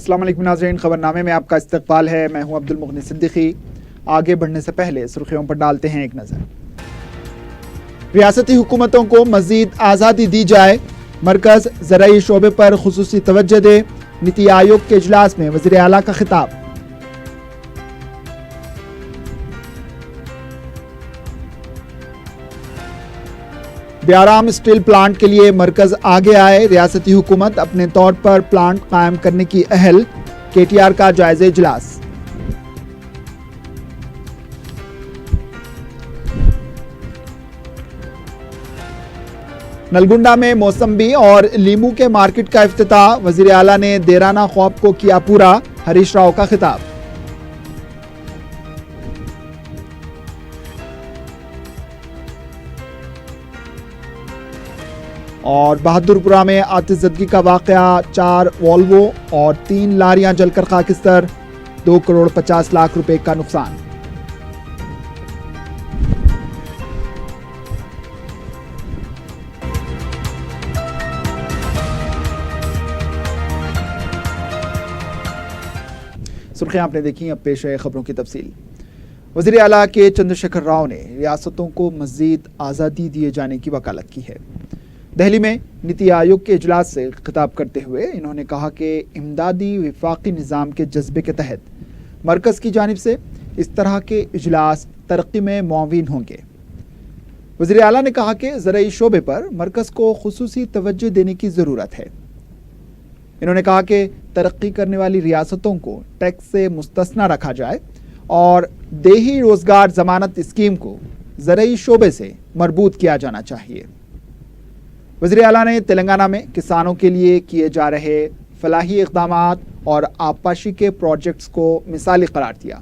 السلام علیکم ناظرین، خبرنامے میں آپ کا استقبال ہے۔ میں ہوں عبد المغنی صدیقی۔ آگے بڑھنے سے پہلے سرخیوں پر ڈالتے ہیں ایک نظر۔ ریاستی حکومتوں کو مزید آزادی دی جائے، مرکز زرعی شعبے پر خصوصی توجہ دے، نیتی آیوگ کے اجلاس میں وزیر اعلیٰ کا خطاب۔ بیارام اسٹیل پلانٹ کے لیے مرکز آگے آئے، ریاستی حکومت اپنے طور پر پلانٹ قائم کرنے کی اہل، کے ٹی آر کا جائزہ اجلاس۔ نلگنڈا میں موسمبی اور لیمو کے مارکیٹ کا افتتاح، وزیر اعلیٰ نے دیرانہ خواب کو کیا پورا، ہریش راؤ کا خطاب۔ اور بہادر پورہ میں آتش زدگی کا واقعہ، 4 والوو اور 3 لاریاں جل کر خاکستر، 2 کروڑ 50 لاکھ روپے کا نقصان۔ سرخیاں آپ نے دیکھی، اب پیش ہے خبروں کی تفصیل۔ وزیر اعلیٰ کے چندر شیکھر راؤ نے ریاستوں کو مزید آزادی دیے جانے کی وکالت کی ہے۔ دہلی میں نیتی آیوگ کے اجلاس سے خطاب کرتے ہوئے انہوں نے کہا کہ امدادی وفاقی نظام کے جذبے کے تحت مرکز کی جانب سے اس طرح کے اجلاس ترقی میں معاون ہوں گے۔ وزیر اعلیٰ نے کہا کہ زرعی شعبے پر مرکز کو خصوصی توجہ دینے کی ضرورت ہے۔ انہوں نے کہا کہ ترقی کرنے والی ریاستوں کو ٹیکس سے مستثنی رکھا جائے اور دیہی روزگار ضمانت اسکیم کو زرعی شعبے سے مربوط کیا جانا چاہیے۔ وزیر اعلیٰ نے تلنگانہ میں کسانوں کے لیے کیے جا رہے فلاحی اقدامات اور آبپاشی کے پروجیکٹس کو مثالی قرار دیا۔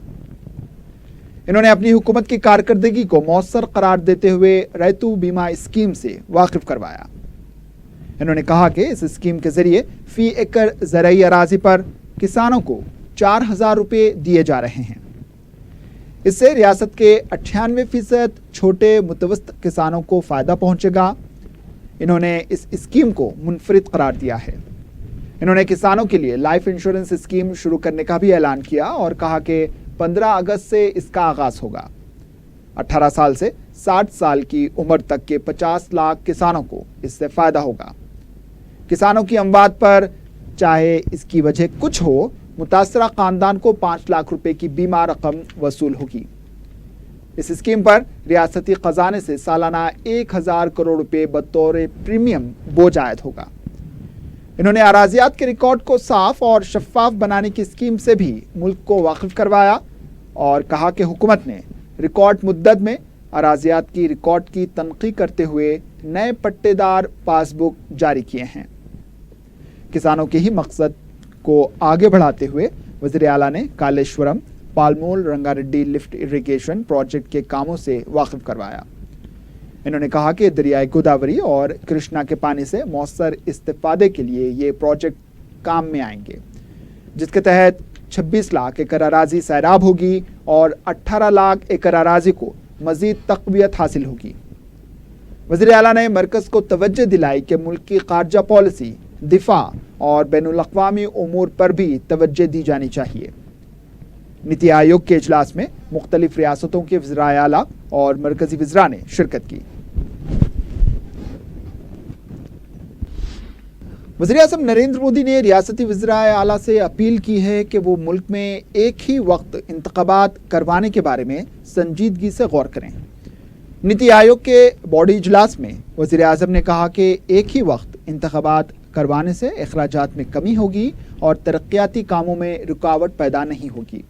انہوں نے اپنی حکومت کی کارکردگی کو مؤثر قرار دیتے ہوئے ریتو بیمہ اسکیم سے واقف کروایا۔ انہوں نے کہا کہ اس اسکیم کے ذریعے فی ایکڑ زرعی اراضی پر کسانوں کو 4,000 روپے دیے جا رہے ہیں۔ اس سے ریاست کے 98% چھوٹے متوسط کسانوں کو فائدہ پہنچے گا۔ انہوں نے اس اسکیم کو منفرد قرار دیا ہے۔ انہوں نے کسانوں کے لیے لائف انشورنس اسکیم شروع کرنے کا بھی اعلان کیا اور کہا کہ 15 اگست سے اس کا آغاز ہوگا۔ 18 سال سے 60 سال کی عمر تک کے 50 لاکھ کسانوں کو اس سے فائدہ ہوگا۔ کسانوں کی اموات پر چاہے اس کی وجہ کچھ ہو، متاثرہ خاندان کو 5 لاکھ روپے کی بیمہ رقم وصول ہوگی۔ اس اسکیم پر ریاستی خزانے سے سالانہ 1,000 کروڑ روپے بطور پریمیم بوجھ عائد ہوگا۔ انہوں نے اراضیات کے ریکارڈ کو صاف اور شفاف بنانے کی اسکیم سے بھی ملک کو واقف کروایا اور کہا کہ حکومت نے ریکارڈ مدت میں اراضیات کی ریکارڈ کی تنقیح کرتے ہوئے نئے پٹے دار پاس بک جاری کیے ہیں۔ کسانوں کے ہی مقصد کو آگے بڑھاتے ہوئے وزیر اعلیٰ نے Kaleshwaram پالمول Ranga Reddy lift irrigation project کے کاموں سے واقف کروایا۔ انہوں نے کہا کہ دریائے گوداوری اور کرشنا کے پانی سے مؤثر استفادے کے لیے یہ پروجیکٹ کام میں آئیں گے، جس کے تحت 26 لاکھ ایکڑ اراضی سیراب ہوگی اور 18 لاکھ ایکڑ اراضی کو مزید تقویت حاصل ہوگی۔ وزیر اعلیٰ نے مرکز کو توجہ دلائی کہ ملک کی خارجہ پالیسی، دفاع اور بین الاقوامی امور پر بھی توجہ دی جانی چاہیے۔ نیتی آیوگ کے اجلاس میں مختلف ریاستوں کے وزرائے اعلیٰ اور مرکزی وزراء نے شرکت کی۔ وزیر اعظم نریندر مودی نے ریاستی وزرائے اعلیٰ سے اپیل کی ہے کہ وہ ملک میں ایک ہی وقت انتخابات کروانے کے بارے میں سنجیدگی سے غور کریں۔ نیتی آیوگ کے باڈی اجلاس میں وزیر اعظم نے کہا کہ ایک ہی وقت انتخابات کروانے سے اخراجات میں کمی ہوگی اور ترقیاتی کاموں میں رکاوٹ پیدا نہیں ہوگی۔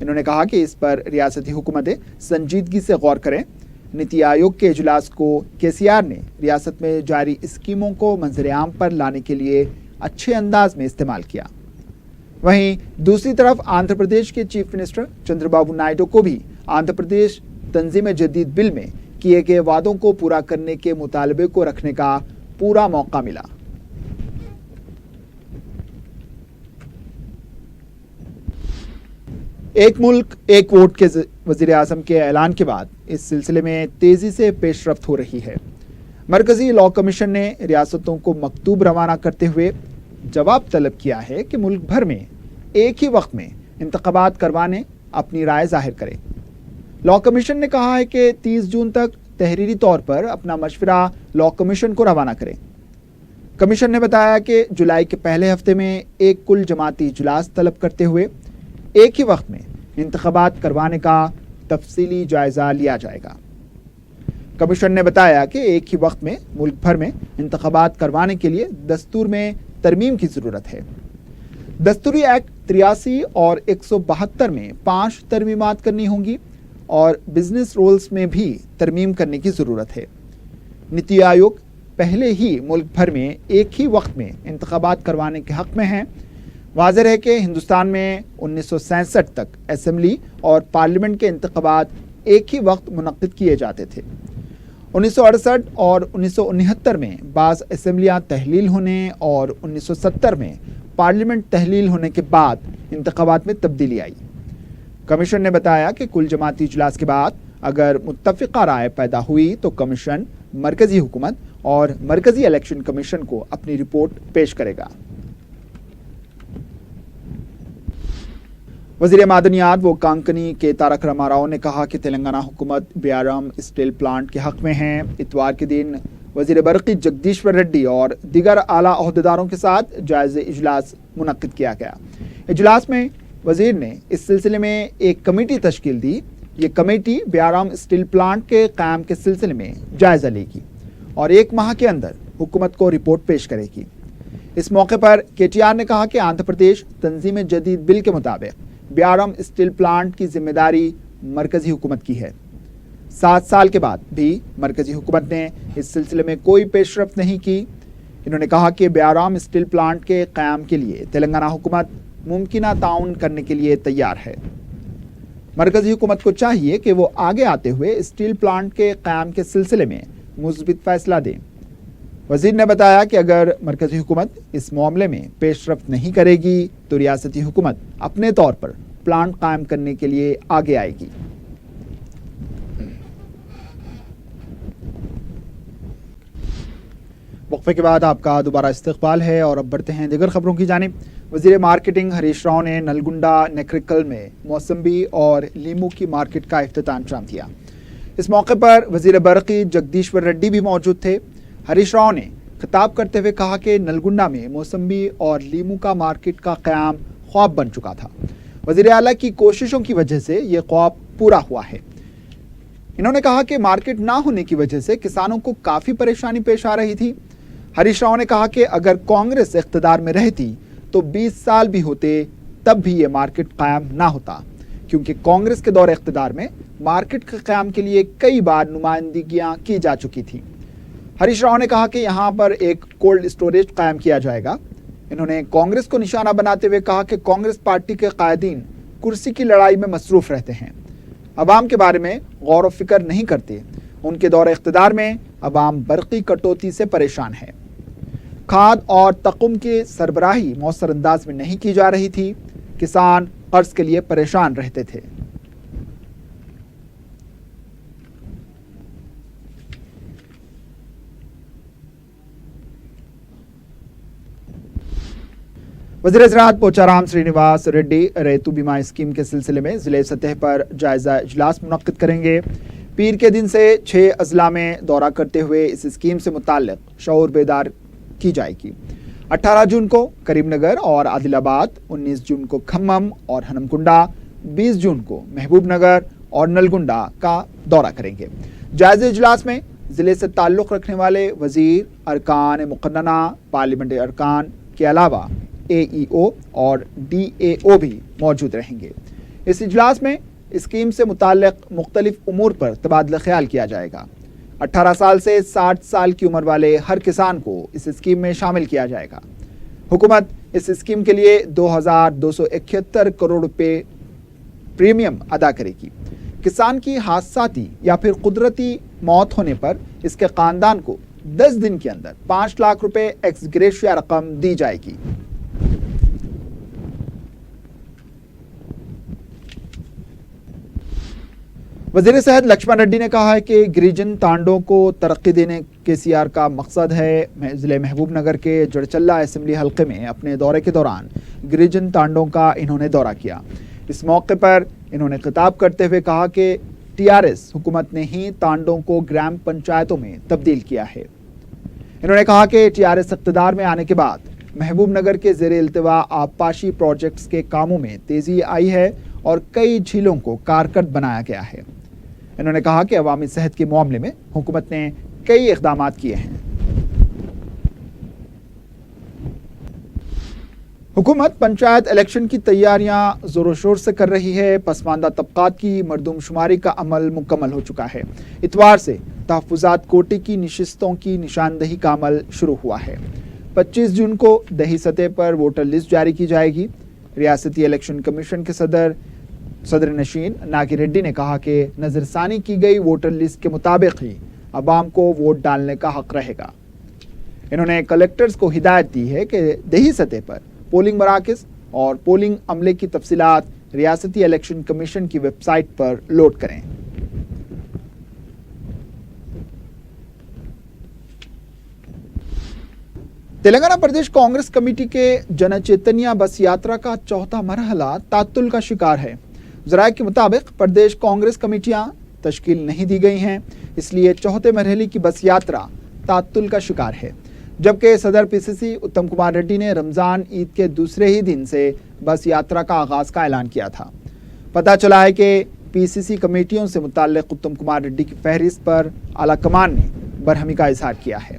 انہوں نے کہا کہ اس پر ریاستی حکومتیں سنجیدگی سے غور کریں۔ نیتی آیوگ کے اجلاس کو KCR نے ریاست میں جاری اسکیموں کو منظر عام پر لانے کے لیے اچھے انداز میں استعمال کیا۔ وہیں دوسری طرف آندھرا پردیش کے چیف منسٹر چندر بابو نائیڈو کو بھی آندھرا پردیش تنظیم جدید بل میں کیے گئے وعدوں کو پورا کرنے کے مطالبے کو رکھنے کا پورا موقع ملا۔ ایک ملک ایک ووٹ کے وزیر اعظم کے اعلان کے بعد اس سلسلے میں تیزی سے پیش رفت ہو رہی ہے۔ مرکزی لاء کمیشن نے ریاستوں کو مکتوب روانہ کرتے ہوئے जवाब तलब किया है कि मुल्क भर में एक ही वक्त में इंतखाबात करवाने अपनी राय जाहिर करें। लॉ कमीशन ने कहा है कि 30 जून तक तहरीरी तौर पर अपना मशवरा लॉ कमीशन को रवाना करें। कमीशन ने बताया कि जुलाई के पहले हफ्ते में एक कुल जमाती इजलास तलब करते हुए एक ही वक्त में इंतखाबात करवाने का तफसीली जायजा लिया जाएगा। कमीशन ने बताया कि एक ही वक्त में मुल्क भर में इंतखाबात करवाने के लिए दस्तूर में तरमीम की ज़रूरत है। दस्तूरी एक्ट 83 और 172 में 5 तरमीमात करनी होंगी और बिजनेस रूल्स में भी तरमीम करने की ज़रूरत है। नीति आयोग पहले ही मुल्क भर में एक ही वक्त में इंतखाबात करवाने के हक़ में है। वाज़ेह है कि हिंदुस्तान में 1967 तक असेंबली और पार्लियामेंट के इंतखाबात एक ही वक्त मुनक़्क़िद किए जाते थे। 1968 और 1969 में बाज़ असेंबलियाँ तहलील होने और 1970 में पार्लियामेंट तहलील होने के बाद इंतखाबात में तब्दीली आई। कमीशन ने बताया कि कुल जमाती इजलास के बाद अगर मुत्तफ़िक़ा राय पैदा हुई तो कमीशन मरकज़ी हुकूमत और मरकज़ी इलेक्शन कमीशन को अपनी रिपोर्ट पेश करेगा। वज़ीर मादनियात व कांकनी के तारक रामाराव ने कहा कि तेलंगाना हुकूमत BRM स्टील प्लांट के हक़ में है। इतवार के दिन वज़ीर बरक़ी जगदीश्वर रेड्डी और दीगर आला ओहदेदारों के साथ जायज़े इजलास मुनक़्क़िद किया गया। इजलास में वज़ीर ने इस सिलसिले में एक कमेटी तश्कील दी। ये कमेटी BRM स्टील प्लांट के क़याम के सिलसिले में जायज़ा लेगी और 1 माह के अंदर हुकूमत को रिपोर्ट पेश करेगी। इस मौके पर KTR ने कहा कि आंध्र प्रदेश तंजीम जदीद बिल के मुताबिक BRM स्टील प्लांट की जिम्मेदारी मरकज़ी हुकूमत की है। 7 साल के बाद भी मरकज़ी हुकूमत ने इस सिलसिले में कोई पेशरफ्त नहीं की। इन्होंने कहा कि BRM स्टील प्लांट के क़याम के लिए तेलंगाना हुकूमत मुमकिना ताउन करने के लिए तैयार है। मरकज़ी हुकूमत को चाहिए कि वो आगे आते हुए स्टील प्लांट के क़याम के सिलसिले में मुस्बित फ़ैसला दें। वज़ीर ने बताया कि अगर मरकज़ी हुकूमत इस मामले में पेशरफ्त नहीं करेगी तो रियासती हुकूमत अपने तौर पर प्लांट कायम करने के लिए आगे आएगी। वक्फे के बाद आपका दोबारा इस्तक़बाल है और अब बढ़ते हैं दीगर खबरों की जानिब। वज़ीर मार्केटिंग हरीश राव ने नलगुंडा नेक्रिकल में मौसम्बी और लीमू की मार्केट का इफ्तिताम किया। इस मौके पर वज़ीर बरक़ी जगदीश्वर रेड्डी भी मौजूद थे। हरीश राव ने खिताब करते हुए कहा कि नलगुंडा में मौसम्बी और लीमू का मार्केट का क़याम ख्वाब बन चुका था। वज़ीर आला की कोशिशों की वजह से ये ख्वाब पूरा हुआ है। इन्होंने कहा कि मार्केट ना होने की वजह से किसानों को काफ़ी परेशानी पेश आ रही थी। हरीश राव ने कहा कि अगर कांग्रेस इक़्तिदार में रहती तो 20 साल भी होते तब भी ये मार्केट कायम ना होता, क्योंकि कांग्रेस के दौर इक़्तिदार में मार्केट के क़याम के लिए कई बार नुमाइंदगियाँ की जा चुकी थी। हरीश राव ने कहा कि यहाँ पर एक कोल्ड स्टोरेज कायम किया जाएगा। इन्होंने कांग्रेस को निशाना बनाते हुए कहा कि कांग्रेस पार्टी के कायदीन कुर्सी की लड़ाई में मसरूफ़ रहते हैं, अवाम के बारे में गौर व फिक्र नहीं करते। उनके दौर इक़्तिदार में अवाम बरक़ी कटौती से परेशान है। खाद और तक़ुम की सरबराही मौसर अंदाज में नहीं की जा रही थी। किसान कर्ज के लिए परेशान रहते थे। वज़ीर ज़राअत पोचाराम श्रीनिवास रेड्डी रेतु बीमा स्कीम के सिलसिले में ज़िले सतह पर जायज़ा इजलास मुनक़्क़िद करेंगे। पीर के दिन से 6 अज़ला में दौरा करते हुए इस स्कीम से मुताल्लिक़ शऊर बेदार की जाएगी। 18 जून को करीमनगर और आदिलाबाद, 19 जून को खम्मम और हनमकुंडा, 20 जून को महबूब नगर और नलगुंडा का दौरा करेंगे। जायज़े इजलास में ज़िले से ताल्लुक़ रखने वाले वज़ीर, अरकान मुक़न्नना, पार्लियामेंट्री अरकान के अलावा AEO और DAO भी मौजूद रहेंगे। इस इजलास में स्कीम से मुताल्लिक़ मुख्तलिफ उमूर पर तबादला ख्याल किया जाएगा। 18 साल से 60 साल की उम्र वाले हर किसान को इस स्कीम में शामिल किया जाएगा। हुकूमत इस स्कीम के लिए 2271 करोड़ रुपए प्रीमियम अदा करेगी। किसान की हादसाती या फिर कुदरती मौत होने पर इसके ख़ानदान को 10 दिन के अंदर 5 लाख रुपए एक्स ग्रेशिया रकम दी जाएगी। वजीर सेहत लक्ष्मण रेड्डी ने कहा है कि गिरिजन तांडों को तरक्की देने KCR का मकसद है। जिले महबूब नगर के जड़चल्ला असेंबली हल्के में अपने दौरे के दौरान गिरिजन तांडों का इन्होंने दौरा किया। इस मौके पर इन्होंने खिताब करते हुए कहा कि TRS हुकूमत ने ही तांडों को ग्राम पंचायतों में तब्दील किया है। इन्होंने कहा कि TRS इक़्तिदार में आने के बाद महबूब नगर के ज़ेरे इल्तिवा आबपाशी प्रोजेक्ट्स के कामों में तेज़ी आई है और कई झीलों को कारगर बनाया गया है। इन्होंने कहा कि अवामी सेहत के मामले में हुकूमत ने कई इक़दाम किए हैं। हुकूमत पंचायत इलेक्शन की तैयारियां जोरों शोर से कर रही है। पसमानदा तबकात की मरदूमशुमारी का अमल मुकम्मल हो चुका है। इतवार से तहफ़्फ़ुज़ात कोटे की नशिस्तों की निशानदही का अमल शुरू हुआ है। 25 जून को दही सतह पर वोटर लिस्ट जारी की जाएगी। रियासती इलेक्शन कमीशन के सदर नशीन नागी रेड्डी ने कहा कि नज़रसानी की गई वोटर लिस्ट के मुताबिक ही अवाम को वोट डालने का हक रहेगा। इन्होंने कलेक्टर्स को हिदायत दी है कि दही सतह पर पोलिंग मराकज़ और पोलिंग अमले की तफसीलात रियासती इलेक्शन कमीशन की वेबसाइट पर लोड करें। तेलंगाना प्रदेश कांग्रेस कमेटी के जन चैतन्य बस यात्रा का चौथा मरहला तात्तुल का शिकार है। ज़राए के मुताबिक प्रदेश कांग्रेस कमेटियां तश्कील नहीं दी गई हैं, इसलिए चौथे मरहले की बस यात्रा तात्तुल का शिकार है। जबकि सदर PCC उत्तम कुमार रेड्डी ने रमज़ान ईद के दूसरे ही दिन से बस यात्रा का आगाज़ का ऐलान किया था। पता चला है कि PCC कमेटियों से मुताल्लिक़ उत्तम कुमार रेड्डी की फहरिस्त पर आला कमान ने बरहमी का इजहार किया है।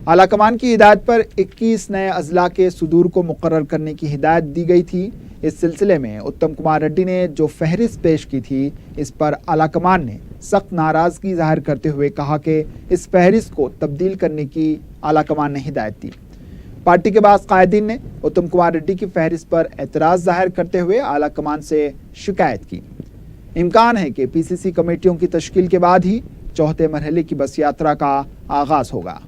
आला कमान की हिदायत पर 21 नए अजला के सुदूर को मुकर्रर करने की हिदायत दी गई थी। इस सिलसिले में उत्तम कुमार रेड्डी ने जो फहरिस्त पेश की थी, इस पर आला कमान ने सख्त नाराज़गी ज़ाहिर करते हुए कहा कि इस फहरिस्त को तब्दील करने की आला कमान ने हिदायत दी। पार्टी के बाद कायदीन ने उत्तम कुमार रेड्डी की फहरिस्त पर एतराज़ ज़ाहिर करते हुए आला कमान से शिकायत की। इम्कान है कि PCC कमेटियों की तश्कील के बाद ही चौथे मरहले की बस यात्रा का आगाज़ होगा।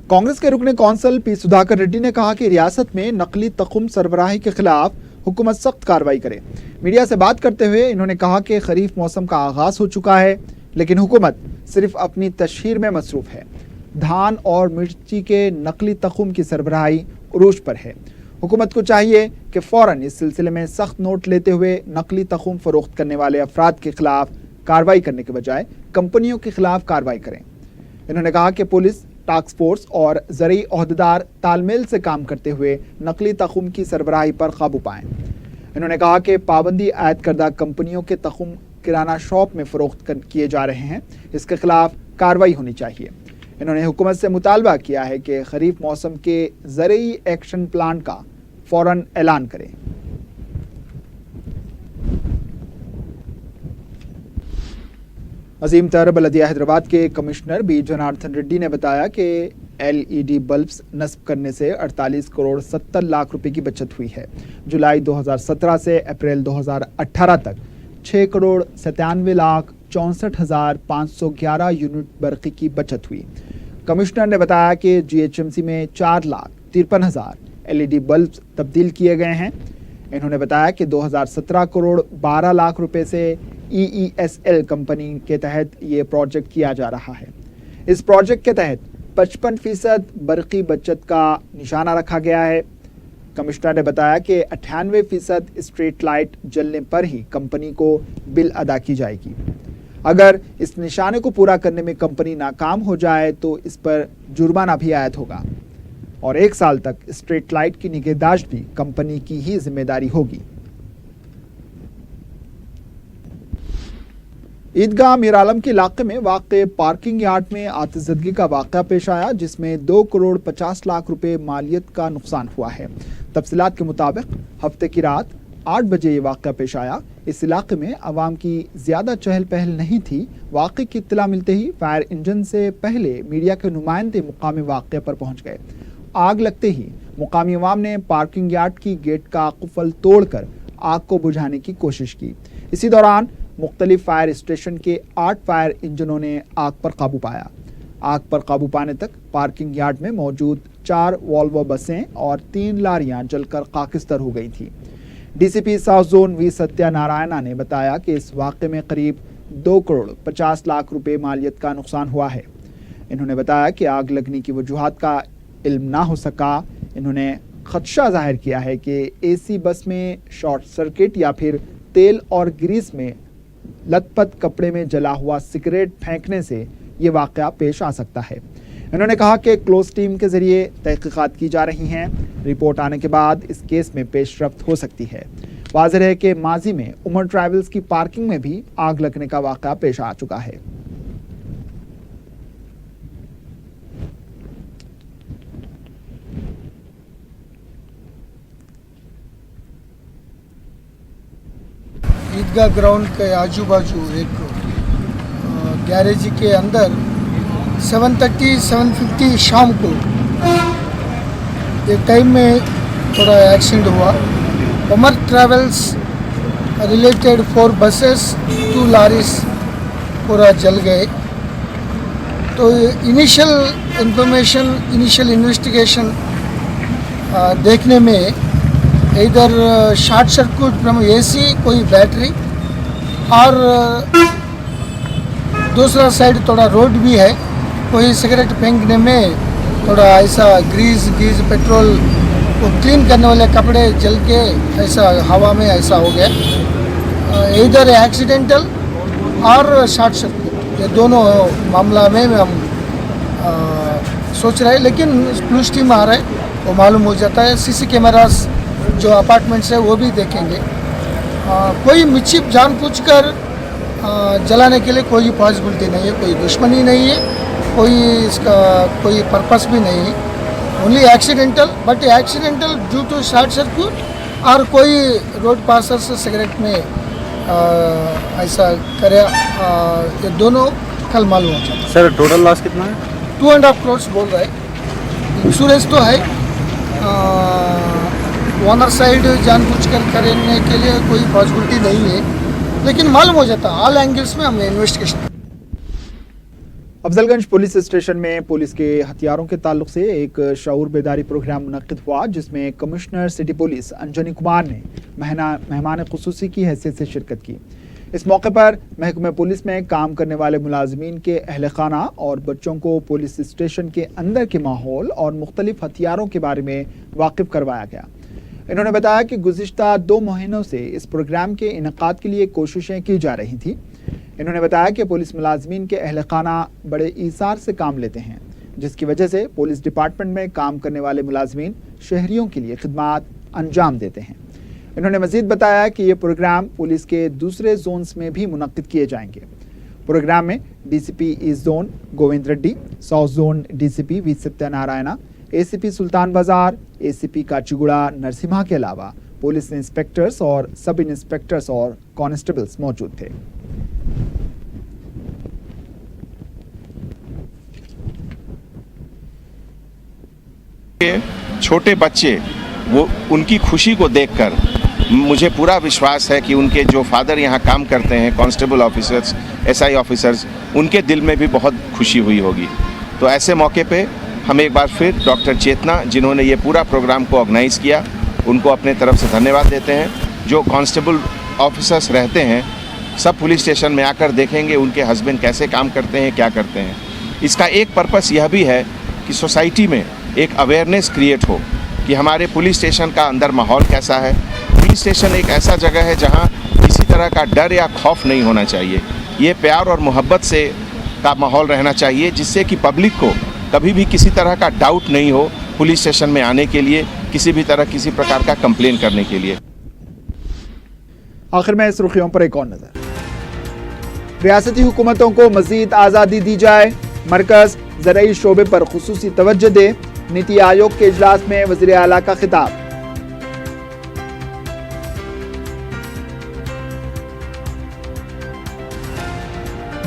कांग्रेस के रुकने कौंसल P सुधाकर रेड्डी ने कहा कि रियासत में नकली तखुम सरबराही के खिलाफ हुकूमत सख्त कार्रवाई करे। मीडिया से बात करते हुए इन्होंने कहा कि खरीफ मौसम का आगाज हो चुका है, लेकिन हुकूमत सिर्फ अपनी तशहीर में मसरूफ है। धान और मिर्ची के नकली तखुम की सरबराही उरूज पर है। हुकूमत को चाहिए कि फौरन इस सिलसिले में सख्त नोट लेते हुए नकली तखुम फरोख्त करने वाले अफराद के खिलाफ कार्रवाई करने के बजाय कंपनियों के खिलाफ कार्रवाई करें। इन्होंने कहा कि पुलिस, टास्क फोर्स और ज़रूरी ओहदेदार तालमेल से काम करते हुए नकली तखुम की सरबराही पर काबू पाएं। इन्होंने कहा कि पाबंदी आयद करदा कंपनियों के तखुम किराना शॉप में फरोख्त किए जा रहे हैं, इसके खिलाफ कार्रवाई होनी चाहिए। इन्होंने हुकूमत से मुतालबा किया है कि खरीफ मौसम के ज़रूरी एक्शन प्लान का फौरन ऐलान करें। अजीम तर बलदिया हैदराबाद के कमिश्नर B जनार्दन रेड्डी ने बताया कि LED बल्ब्स नस्ब करने से 48 करोड़ 70 लाख रुपए की बचत हुई है। जुलाई 2017 से अप्रैल 2018 तक 6 करोड़ 97 लाख 64,511 यूनिट बर्क़ी की बचत हुई। कमिश्नर ने बताया कि GHMC में 4,53,000 LED बल्ब्स तब्दील किए गए हैं। इन्होंने बताया कि 2017 करोड़ 12 लाख रुपए से EESL कंपनी के तहत ये प्रोजेक्ट किया जा रहा है। इस प्रोजेक्ट के तहत 55% बर्क़ी बचत का निशाना रखा गया है। कमिश्नर ने बताया कि 98% स्ट्रीट लाइट जलने पर ही कंपनी को बिल अदा की जाएगी। अगर इस निशाने को पूरा करने में कंपनी नाकाम हो जाए तो इस पर जुर्माना भी आयद होगा और 1 साल तक स्ट्रीट लाइट की निगहदाश्त भी कंपनी की ही जिम्मेदारी होगी। ईदगाह मीर आलम के इलाके में वाक़े पार्किंग यार्ड में आतिशज़दगी का वाक़या पेश आया, जिसमें 2 करोड़ 50 लाख रुपए मालियत का नुकसान हुआ है। तफसीलात के मुताबिक हफ्ते की रात 8 बजे ये वाक़या पेश आया। इस इलाके में आवाम की ज़्यादा चहल पहल नहीं थी। वाक़े की इत्तला मिलते ही फायर इंजन से पहले मीडिया के नुमाइंदे मुकामी वाक़े पर पहुँच गए। आग लगते ही मुकामी अवाम ने पार्किंग यार्ड की गेट का कुफल तोड़कर आग को बुझाने की कोशिश की। इसी दौरान मुख्तलिफ फायर स्टेशन के 8 फायर इंजनों ने आग पर काबू पाया। आग पर काबू पाने तक पार्किंग यार्ड में मौजूद 4 वॉल्वो बसें और 3 लारियां जलकर खाकिस्तर हो गई थी। DCP south zone V Satyanarayana ने बताया कि इस वाक़े में करीब 2 करोड़ 50 लाख रुपए मालियत का नुकसान हुआ है। इन्होंने बताया कि आग लगने की वजूहात का इल्म ना हो सका। इन्होंने खदशा जाहिर किया है कि एसी बस में शॉर्ट सर्किट या फिर तेल और ग्रीस में लथपथ कपड़े में जला हुआ सिगरेट फेंकने से ये वाक़या पेश आ सकता है। इन्होंने कहा कि क्लोज टीम के जरिए तहकीकात की जा रही हैं। रिपोर्ट आने के बाद इस केस में पेशरफ्त हो सकती है। वाज़ेह है कि माजी में उमर ट्रैवल्स की पार्किंग में भी आग लगने का वाक़या पेश आ चुका है। ईदगाह ग्राउंड के आजू बाजू एक गैरेज के अंदर 7:30-7:50 शाम को एक टाइम में थोड़ा एक्सीडेंट हुआ। Umar travels related 4 buses 2 lorries पूरा जल गए। तो इनिशियल इंफॉर्मेशन, इनिशियल इन्वेस्टिगेशन देखने में इधर शॉर्ट सर्किट फ्रॉम एसी कोई बैटरी और दूसरा साइड थोड़ा रोड भी है, कोई सिगरेट फेंकने में थोड़ा ऐसा ग्रीस पेट्रोल को क्लीन करने वाले कपड़े जल के ऐसा हवा में ऐसा हो गया। इधर एक्सीडेंटल और शॉर्ट सर्किट, ये दोनों मामला में हम सोच रहे हैं, लेकिन पुलिस टीम आ रहा है वो मालूम हो जाता है। सीसी कैमरास जो अपार्टमेंट्स है वो भी देखेंगे। कोई मिचिप जानबूझकर जलाने के लिए कोई पॉसिबिलिटी नहीं है, कोई दुश्मनी नहीं है, कोई इसका कोई पर्पस भी नहीं है। Only accidental, but accidental due to short circuit और कोई रोड पासर से सिगरेट में ऐसा करे, ये दोनों कल मालूम हो जाता है। सर टोटल लॉस कितना है? 2.5 करोड़ बोल रहा है। इंश्योरेंस तो है, ओनर साइड जानबूझकर करने के लिए कोई पॉसिबिलिटी नहीं है, लेकिन मालूम हो जाता है। ऑल एंगल्स में हमने इन्वेस्टिगेशन। अफजलगंज पुलिस स्टेशन में पुलिस के हथियारों के ताल्लुक से एक शऊर बेदारी प्रोग्राम मुनक्किद हुआ, जिसमें commissioner city police Anjani Kumar ने मेहमान खुसूसी की हैसियत से शिरकत की। इस मौके पर महकमे पुलिस में काम करने वाले मुलाजमीन के अहल खाना और बच्चों को पुलिस स्टेशन के अंदर के माहौल और मुख्तलिफ हथियारों के बारे में वाकिफ करवाया गया। इन्होंने बताया कि गुज़िश्ता 2 महीनों से इस प्रोग्राम के इनेकाद के लिए कोशिशें की जा रही थी। इन्होंने बताया कि पुलिस मुलाजमीन के अहल खाना बड़े ईसार से काम लेते हैं, जिसकी वजह से पुलिस डिपार्टमेंट में काम करने वाले मुलाजमीन शहरियों के लिए खिदमात अंजाम देते हैं। इन्होंने मजीद बताया कि ये प्रोग्राम पुलिस के दूसरे जोन्स में भी मुनक्किद किए जाएंगे। प्रोग्राम में DCP east zone Govind Reddy, south zone DCP V Satyanarayana, ACP Sultan Bazar, ACP Kacheguda Narasimha के अलावा पुलिस इंस्पेक्टर्स और सब इंस्पेक्टर्स और कांस्टेबल्स मौजूद थे। छोटे बच्चे वो उनकी खुशी को देखकर मुझे पूरा विश्वास है कि उनके जो फादर यहाँ काम करते हैं, कांस्टेबल ऑफिसर्स, एसआई ऑफिसर्स, उनके दिल में भी बहुत खुशी हुई होगी। तो ऐसे मौके पे हम एक बार फिर डॉक्टर चेतना, जिन्होंने ये पूरा प्रोग्राम को ऑर्गेनाइज़ किया, उनको अपने तरफ से धन्यवाद देते हैं। जो कांस्टेबल ऑफिसर्स रहते हैं सब पुलिस स्टेशन में आकर देखेंगे उनके हस्बैंड कैसे काम करते हैं, क्या करते हैं। इसका एक पर्पस यह भी है कि सोसाइटी में एक अवेयरनेस क्रिएट हो कि हमारे पुलिस स्टेशन का अंदर माहौल कैसा है। पुलिस स्टेशन एक ऐसा जगह है जहाँ किसी तरह का डर या खौफ नहीं होना चाहिए। ये प्यार और मोहब्बत से का माहौल रहना चाहिए, जिससे कि पब्लिक को कभी भी किसी तरह का डाउट नहीं हो पुलिस स्टेशन में आने के लिए, किसी भी तरह किसी प्रकार का कंप्लेन करने के लिए। आखिर में सुर्खियों पर एक और नजर। रियासती हुकूमतों को मजीद आज़ादी दी जाए, मरकज ज़राई शोबे पर खुसूसी तवज्जो दे। नीति आयोग के इजलास में वज़ीर आला का खिताब।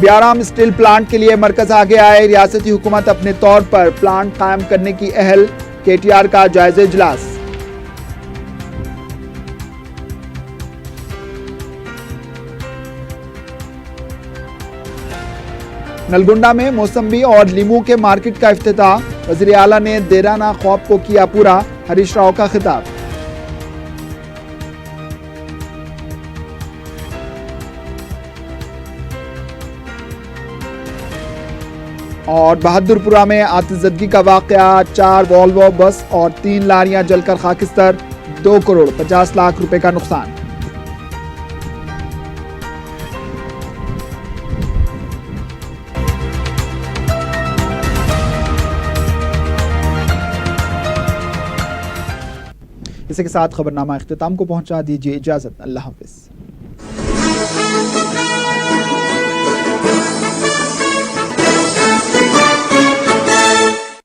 ब्याराम स्टील प्लांट के लिए मरकज आगे आए, रियासती हुकूमत अपने तौर पर प्लांट कायम करने की अहल। केटीआर का जायजा इजलास। नलगुंडा में मौसम्बी और लीमू के मार्केट का इफ्तिताह, वज़ीर आला ने देराना ख्वाब को किया पूरा। हरीश राव का खिताब। اور بہادرپورہ میں آتشزدگی کا واقعہ، 4 والوو بس اور 3 لاریاں جل کر خاکستر، 2 کروڑ 50 لاکھ روپے کا نقصان۔ اسی کے ساتھ خبرنامہ اختتام کو پہنچا، دیجیے اجازت، اللہ حافظ۔